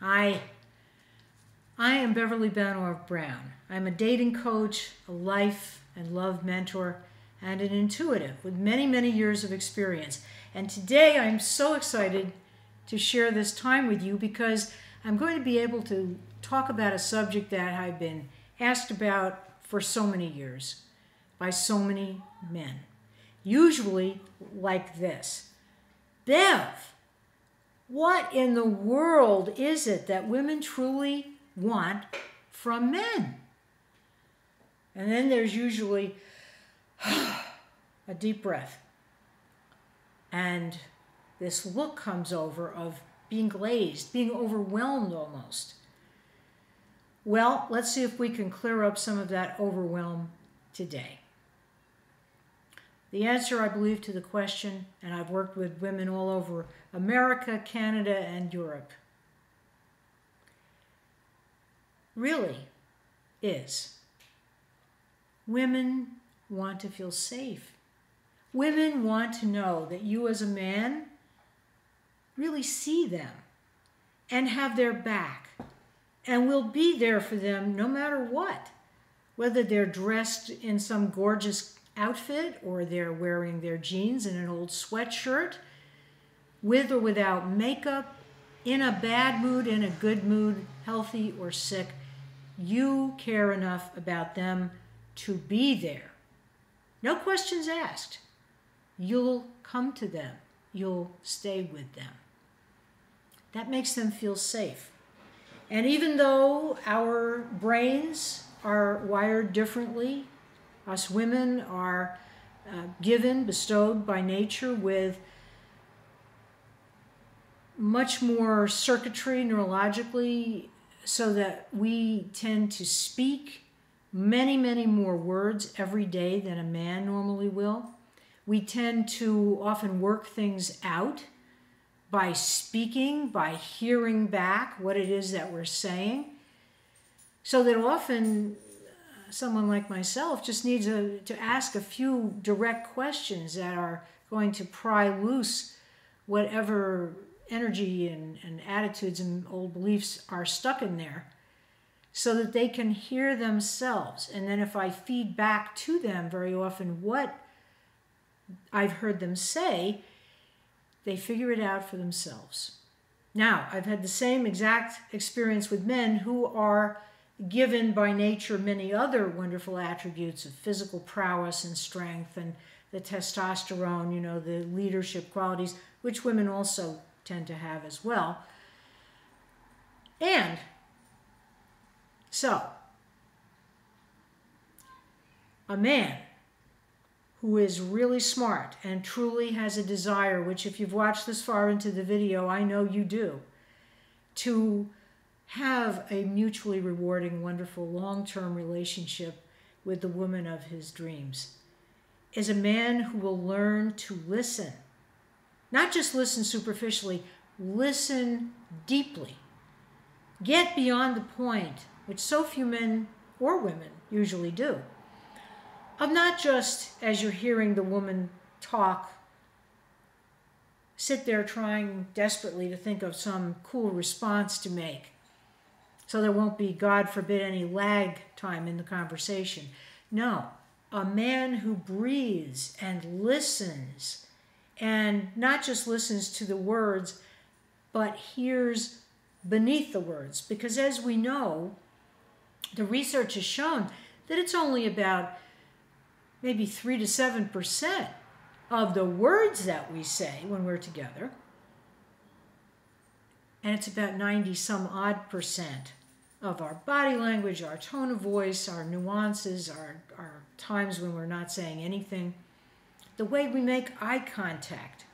Hi, I am Beverly Banov Brown. I'm a dating coach, a life and love mentor, and an intuitive with many, many years of experience. And today I'm so excited to share this time with you because I'm going to be able to talk about a subject that I've been asked about for so many years by so many men. Usually like this: Bev, what in the world is it that women truly want from men? And then there's usually a deep breath. And this look comes over of being glazed, being overwhelmed almost. Well, let's see if we can clear up some of that overwhelm today. The answer, I believe, to the question, and I've worked with women all over America, Canada, and Europe, really is women want to feel safe. Women want to know that you as a man really see them and have their back and will be there for them no matter what, whether they're dressed in some gorgeous outfit or they're wearing their jeans and an old sweatshirt, with or without makeup, in a bad mood, in a good mood, healthy or sick. You care enough about them to be there. No questions asked. You'll come to them. You'll stay with them. That makes them feel safe. And even though our brains are wired differently, us women are bestowed by nature with much more circuitry neurologically, so that we tend to speak many, many more words every day than a man normally will. We tend to often work things out by speaking, by hearing back what it is that we're saying, so that often someone like myself just needs to ask a few direct questions that are going to pry loose whatever energy and attitudes and old beliefs are stuck in there, so that they can hear themselves. And then if I feed back to them very often what I've heard them say, they figure it out for themselves. Now, I've had the same exact experience with men who are given by nature many other wonderful attributes of physical prowess and strength and the testosterone, the leadership qualities, which women also tend to have as well. And so, a man who is really smart and truly has a desire, which if you've watched this far into the video, I know you do, to have a mutually rewarding, wonderful, long-term relationship with the woman of his dreams, is a man who will learn to listen. Not just listen superficially, listen deeply. Get beyond the point, which so few men or women usually do, of not just, as you're hearing the woman talk, sit there trying desperately to think of some cool response to make, so there won't be, God forbid, any lag time in the conversation. No, a man who breathes and listens, and not just listens to the words, but hears beneath the words. Because as we know, the research has shown that it's only about maybe 3 to 7% of the words that we say when we're together, and it's about 90-some-odd% of our body language, our tone of voice, our nuances, our times when we're not saying anything, the way we make eye contact,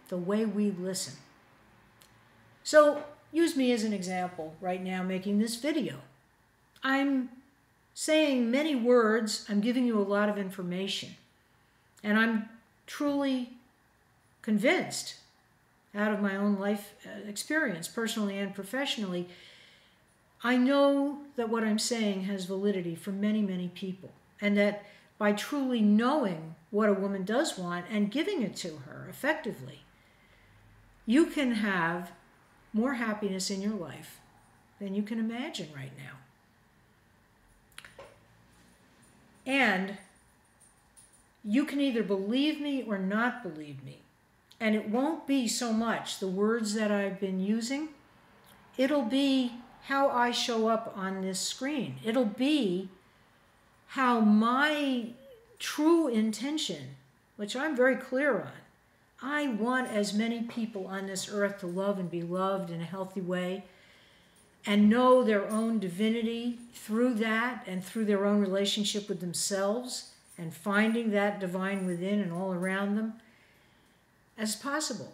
the way we listen. So use me as an example right now making this video. I'm saying many words, I'm giving you a lot of information, and I'm truly convinced out of my own life experience, personally and professionally, I know that what I'm saying has validity for many, many people, and that by truly knowing what a woman does want and giving it to her effectively, you can have more happiness in your life than you can imagine right now. And you can either believe me or not believe me. And it won't be so much the words that I've been using. It'll be how I show up on this screen. It'll be how my true intention, which I'm very clear on, I want as many people on this earth to love and be loved in a healthy way and know their own divinity through that and through their own relationship with themselves and finding that divine within and all around them as possible.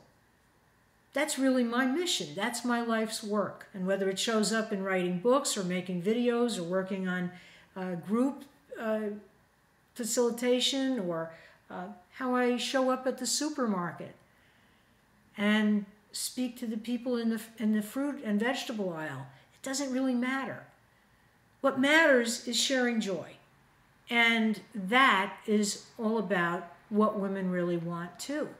That's really my mission. That's my life's work. And whether it shows up in writing books or making videos or working on group facilitation or how I show up at the supermarket and speak to the people in the fruit and vegetable aisle. It doesn't really matter. What matters is sharing joy. And that is all about what women really want too.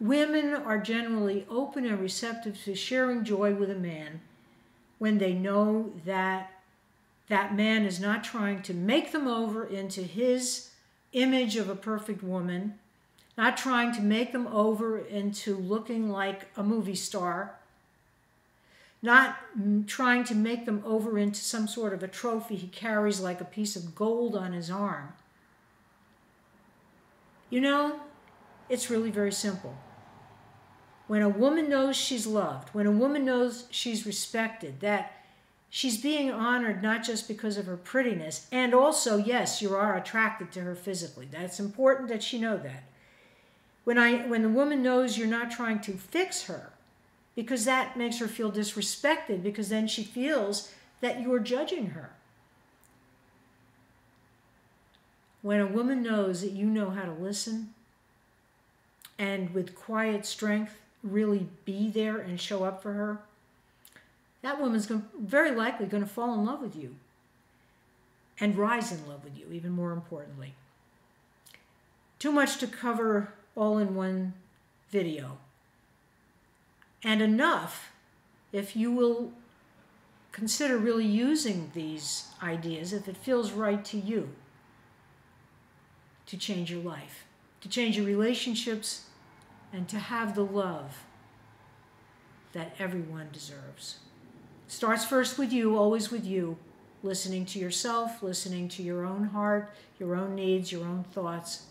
Women are generally open and receptive to sharing joy with a man when they know that that man is not trying to make them over into his image of a perfect woman, not trying to make them over into looking like a movie star, not trying to make them over into some sort of a trophy he carries like a piece of gold on his arm. You know, it's really very simple. When a woman knows she's loved, when a woman knows she's respected, that she's being honored not just because of her prettiness, and also, yes, you are attracted to her physically. That's important that she know that. When the woman knows you're not trying to fix her, because that makes her feel disrespected, because then she feels that you're judging her. When a woman knows that you know how to listen and with quiet strength really be there and show up for her, that woman's very likely going to fall in love with you and rise in love with you, even more importantly. Too much to cover all in one video. And enough if you will consider really using these ideas, if it feels right to you, to change your life, to change your relationships, and to have the love that everyone deserves. Starts first with you, always with you, listening to yourself, listening to your own heart, your own needs, your own thoughts,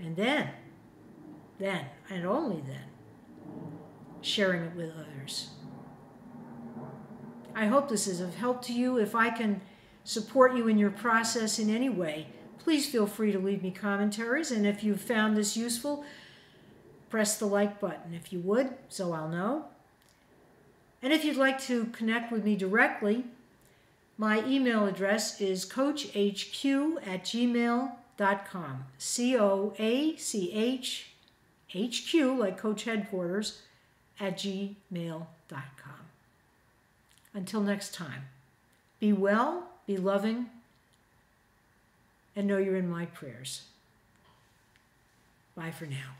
and then, and only then, sharing it with others. I hope this is of help to you. If I can support you in your process in any way, please feel free to leave me commentaries, and if you found this useful, press the like button if you would, so I'll know. And if you'd like to connect with me directly, my email address is coachhq@gmail.com. COACHHQ, like Coach Headquarters, @gmail.com. Until next time, be well, be loving, and know you're in my prayers. Bye for now.